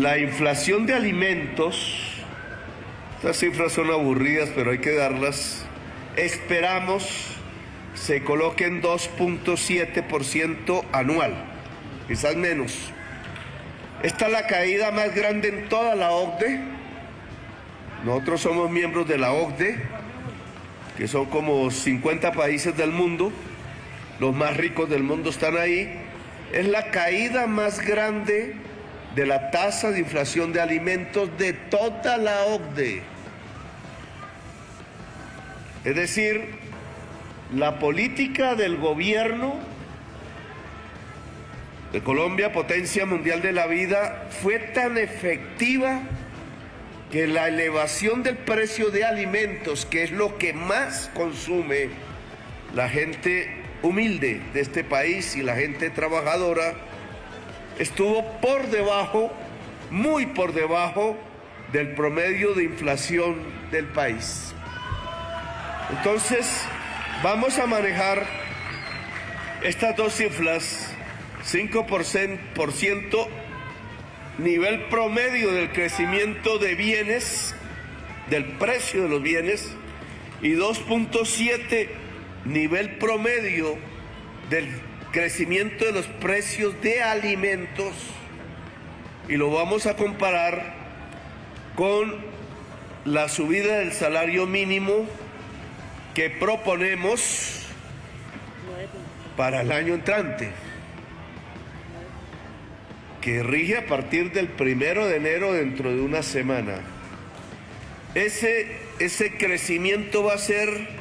La inflación de alimentos, estas cifras son aburridas, pero hay que darlas, esperamos se coloque en 2.7% anual, quizás menos. Esta es la caída más grande en toda la OCDE. Nosotros somos miembros de la OCDE, que son como 50 países del mundo, los más ricos del mundo están ahí. Es la caída más grande de la tasa de inflación de alimentos de toda la OCDE. Es decir, la política del gobierno de Colombia, potencia mundial de la vida, fue tan efectiva que la elevación del precio de alimentos, que es lo que más consume la gente humilde de este país y la gente trabajadora, estuvo por debajo, muy por debajo del promedio de inflación del país. Entonces, vamos a manejar estas dos cifras, 5% nivel promedio del crecimiento de bienes, del precio de los bienes, y 2.7 nivel promedio del crecimiento de los precios de alimentos, y lo vamos a comparar con la subida del salario mínimo que proponemos para el año entrante, que rige a partir del 1 de enero, dentro de una semana. Ese crecimiento va a ser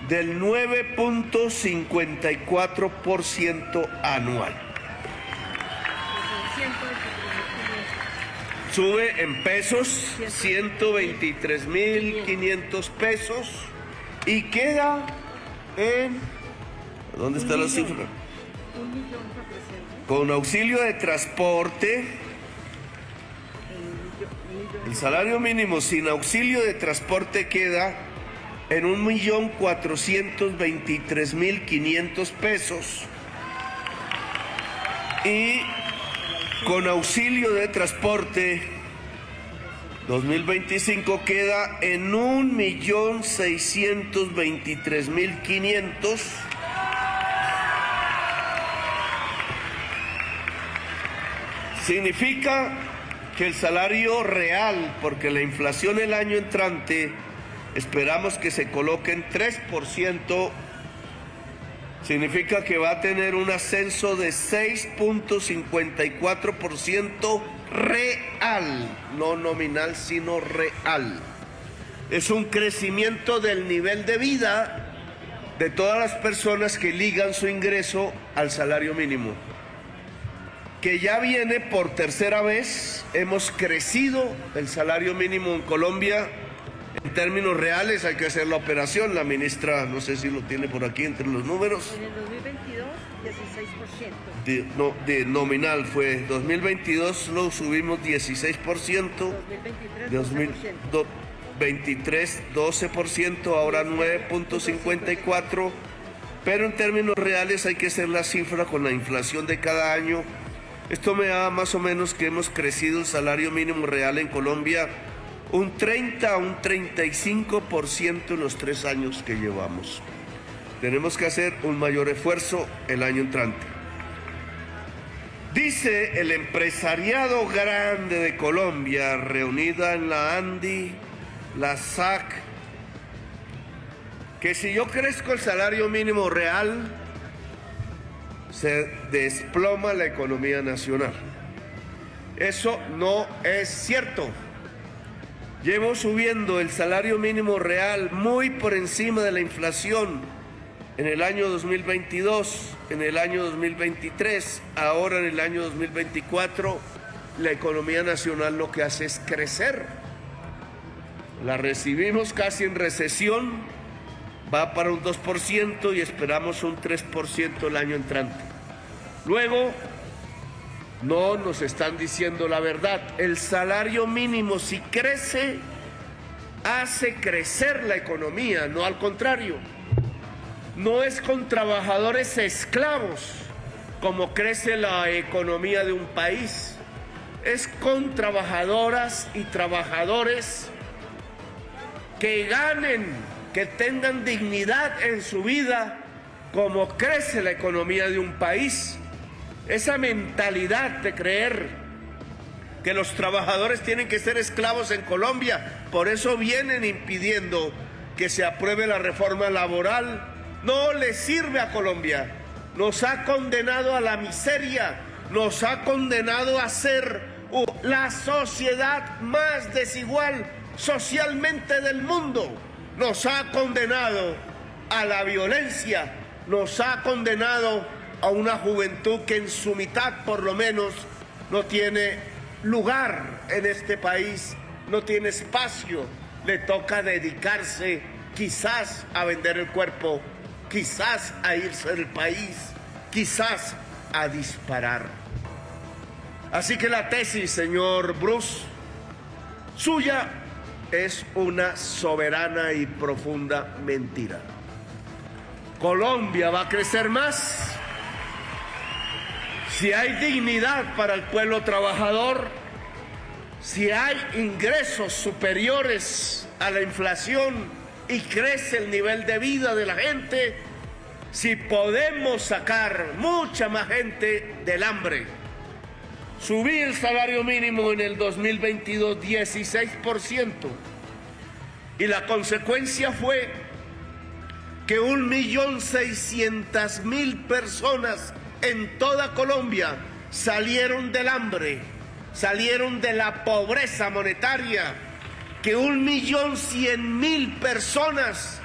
del 9.54% anual. Sube en pesos, 123.500 pesos, y queda en... ¿Dónde está la cifra? 1.400.000. Con auxilio de transporte, el salario mínimo sin auxilio de transporte queda en 1.423.500 pesos, y con auxilio de transporte 2025 queda en 1.623.500. Significa que el salario real, porque la inflación el año entrante esperamos que se coloque en 3%, significa que va a tener un ascenso de 6.54% real, no nominal, sino real. Es un crecimiento del nivel de vida de todas las personas que ligan su ingreso al salario mínimo, que ya viene por tercera vez. Hemos crecido el salario mínimo en Colombia en términos reales. Hay que hacer la operación. La ministra, no sé si lo tiene por aquí entre los números. En el 2022, 16%. De nominal fue. 2022 lo subimos 16%. 2023, 2023, 12%, ahora 9.54%. Pero en términos reales hay que hacer la cifra con la inflación de cada año. Esto me da más o menos que hemos crecido el salario mínimo real en Colombia un 30 a un 35% en los 3 años que llevamos. Tenemos que hacer un mayor esfuerzo el año entrante. Dice el empresariado grande de Colombia, reunida en la ANDI, la SAC, que si yo crezco el salario mínimo real, se desploma la economía nacional. Eso no es cierto. Llevo subiendo el salario mínimo real muy por encima de la inflación en el año 2022, en el año 2023, ahora en el año 2024. La economía nacional lo que hace es crecer. La recibimos casi en recesión, va para un 2% y esperamos un 3% el año entrante. Luego, no nos están diciendo la verdad. El salario mínimo, si crece, hace crecer la economía, no al contrario. No es con trabajadores esclavos como crece la economía de un país. es con trabajadoras y trabajadores que ganen, que tengan dignidad en su vida, como crece la economía de un país. Esa mentalidad de creer que los trabajadores tienen que ser esclavos en Colombia, por eso vienen impidiendo que se apruebe la reforma laboral, no le sirve a Colombia. Nos ha condenado a la miseria, nos ha condenado a ser la sociedad más desigual socialmente del mundo, nos ha condenado a la violencia, nos ha condenado a una juventud que en su mitad por lo menos no tiene lugar en este país, no tiene espacio, le toca dedicarse quizás a vender el cuerpo, quizás a irse del país, quizás a disparar. Así que la tesis, señor Bruce, suya es una soberana y profunda mentira. Colombia va a crecer más si hay dignidad para el pueblo trabajador, si hay ingresos superiores a la inflación y crece el nivel de vida de la gente, si podemos sacar mucha más gente del hambre. Subí el salario mínimo en el 2022 16%, y la consecuencia fue que 1.600.000 personas en toda Colombia salieron del hambre, salieron de la pobreza monetaria, que 1.100.000 personas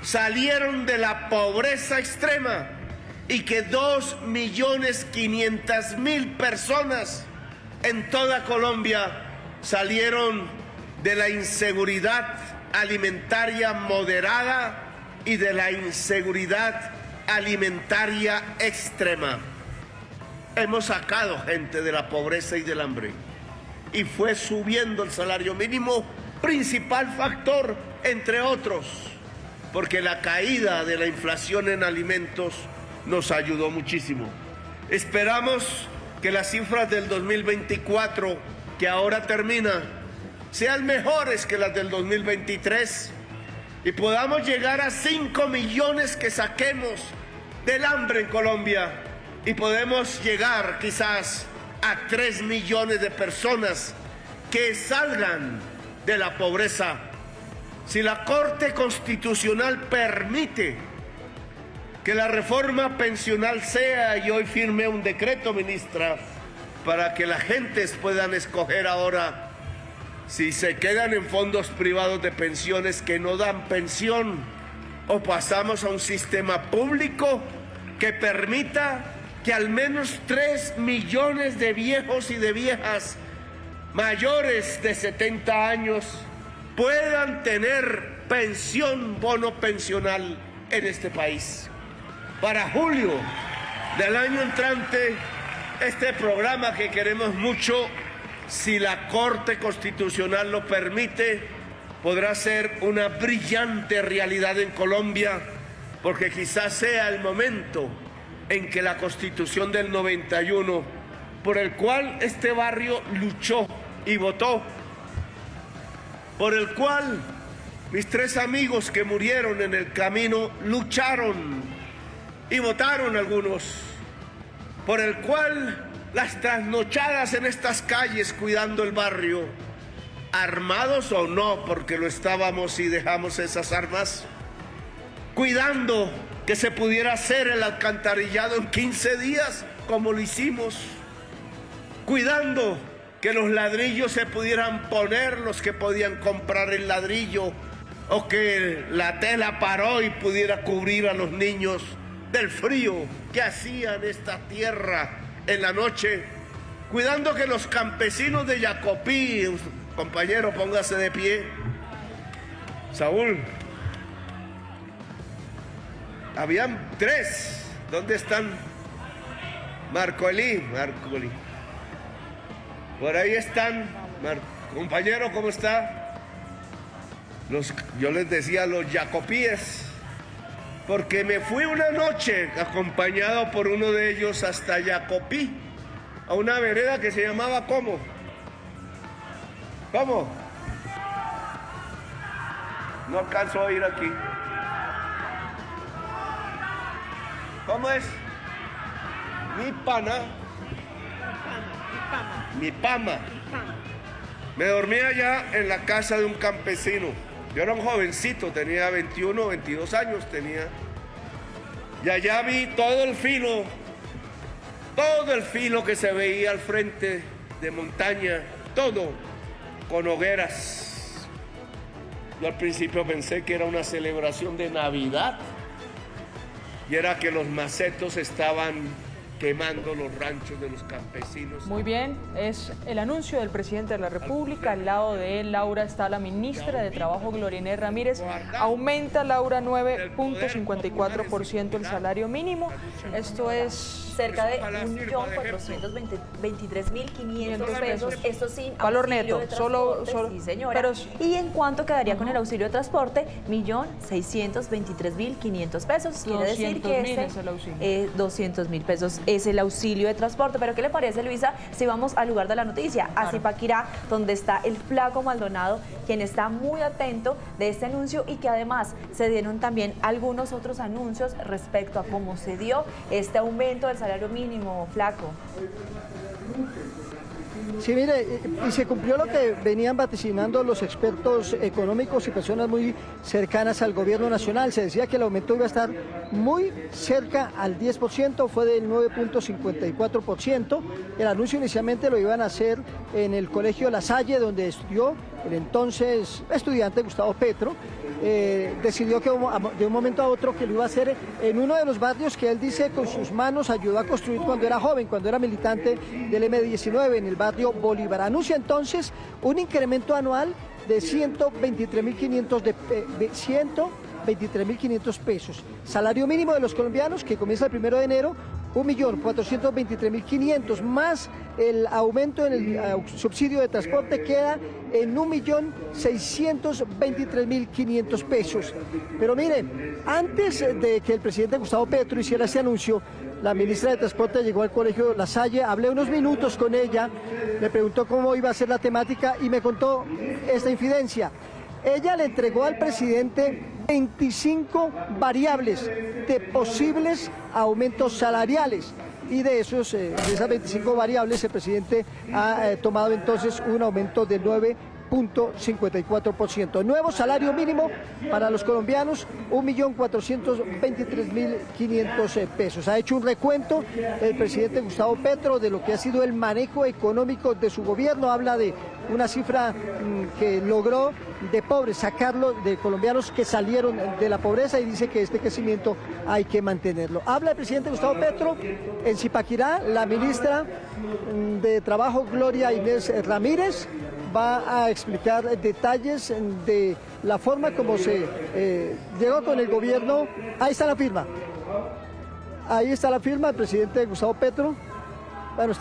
salieron de la pobreza extrema y que 2.500.000 personas en toda Colombia salieron de la inseguridad alimentaria moderada y de la inseguridad alimentaria extrema. Hemos sacado gente de la pobreza y del hambre, y fue subiendo el salario mínimo, principal factor, entre otros, porque la caída de la inflación en alimentos nos ayudó muchísimo. Esperamos que las cifras del 2024, que ahora termina, sean mejores que las del 2023 y podamos llegar a 5 millones que saquemos del hambre en Colombia, y podemos llegar quizás a 3 millones de personas que salgan de la pobreza. Si la Corte Constitucional permite que la reforma pensional sea, y hoy firmé un decreto, ministra, para que las gentes puedan escoger ahora si se quedan en fondos privados de pensiones que no dan pensión, o pasamos a un sistema público que permita que al menos 3 millones de viejos y de viejas mayores de 70 años puedan tener pensión, bono pensional en este país. Para julio del año entrante, este programa que queremos mucho, si la Corte Constitucional lo permite, podrá ser una brillante realidad en Colombia, porque quizás sea el momento en que la Constitución del 91, por el cual este barrio luchó y votó, por el cual mis 3 amigos que murieron en el camino lucharon y votaron algunos, por el cual las trasnochadas en estas calles cuidando el barrio, armados o no, porque lo estábamos y dejamos esas armas, cuidando que se pudiera hacer el alcantarillado en 15 días, como lo hicimos, cuidando que los ladrillos se pudieran poner los que podían comprar el ladrillo, o que la tela paró y pudiera cubrir a los niños del frío que hacían esta tierra en la noche, cuidando que los campesinos de Yacopí, compañero, póngase de pie, Saúl, habían 3, ¿dónde están? Marcolí, por ahí están, compañero, ¿cómo está? Yo les decía los Yacopíes, porque me fui una noche acompañado por uno de ellos hasta Yacopí, a una vereda que se llamaba ¿cómo? ¿Cómo? No alcanzo a ir aquí. ¿Cómo es? Mi pana. Mi pama. Me dormía allá en la casa de un campesino. Yo era un jovencito, tenía 21, 22 años tenía. Y allá vi todo el filo que se veía al frente de montaña, todo con hogueras. Yo al principio pensé que era una celebración de Navidad y era que los macetos estaban quemando los ranchos de los campesinos. Muy bien, es el anuncio del presidente de la República. Al lado de él, Laura, está la ministra de Trabajo, Gloria Inés Ramírez. Aumenta, Laura, 9.54% el salario mínimo. Esto es cerca de 1.423.500 pesos, esto sin valor neto, auxilio de transporte, sí, señora. Pero, ¿y en cuánto quedaría con el auxilio de transporte? 1.623.500 pesos. Quiere decir que 200.000 pesos es el auxilio de transporte. Pero ¿qué le parece, Luisa, si vamos al lugar de la noticia, a Zipaquirá, donde está el Flaco Maldonado, quien está muy atento de este anuncio y que además se dieron también algunos otros anuncios respecto a cómo se dio este aumento del salario mínimo, Flaco? Sí, mire, y se cumplió lo que venían vaticinando los expertos económicos y personas muy cercanas al gobierno nacional. Se decía que el aumento iba a estar muy cerca al 10%, fue del 9.54%. El anuncio inicialmente lo iban a hacer en el colegio La Salle, donde estudió el entonces estudiante Gustavo Petro. Decidió que de un momento a otro que lo iba a hacer en uno de los barrios que él dice con sus manos ayudó a construir cuando era joven, cuando era militante del M19, en el barrio Bolívar. Anuncia entonces un incremento anual de 123.500 pesos. Salario mínimo de los colombianos que comienza el 1 de enero, 1.423.500, más el aumento en el subsidio de transporte queda en 1.623.500 pesos. Pero miren, antes de que el presidente Gustavo Petro hiciera ese anuncio, la ministra de Transporte llegó al colegio La Salle, hablé unos minutos con ella, me preguntó cómo iba a ser la temática y me contó esta infidencia. Ella le entregó al presidente 25 variables de posibles aumentos salariales y de esas 25 variables el presidente ha tomado entonces un aumento del 9.54%. Nuevo salario mínimo para los colombianos, 1.423.500 pesos. Ha hecho un recuento el presidente Gustavo Petro de lo que ha sido el manejo económico de su gobierno. Habla de una cifra que logró de pobres, sacarlo de colombianos que salieron de la pobreza y dice que este crecimiento hay que mantenerlo. Habla el presidente Gustavo Petro en Zipaquirá, la ministra de Trabajo, Gloria Inés Ramírez, va a explicar detalles de la forma como se llegó con el gobierno. Ahí está la firma. Ahí está la firma, el presidente Gustavo Petro. Bueno,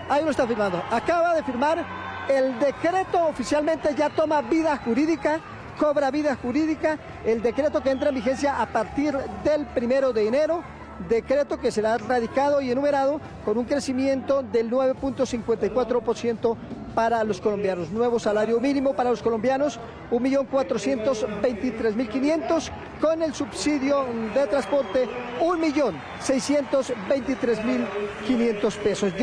ahí lo está firmando. Acaba de firmar el decreto, oficialmente ya toma vida jurídica, cobra vida jurídica, el decreto que entra en vigencia a partir del 1 de enero. Decreto que será radicado y enumerado con un crecimiento del 9.54% para los colombianos. Nuevo salario mínimo para los colombianos, 1.423.500, con el subsidio de transporte, 1.623.500 pesos.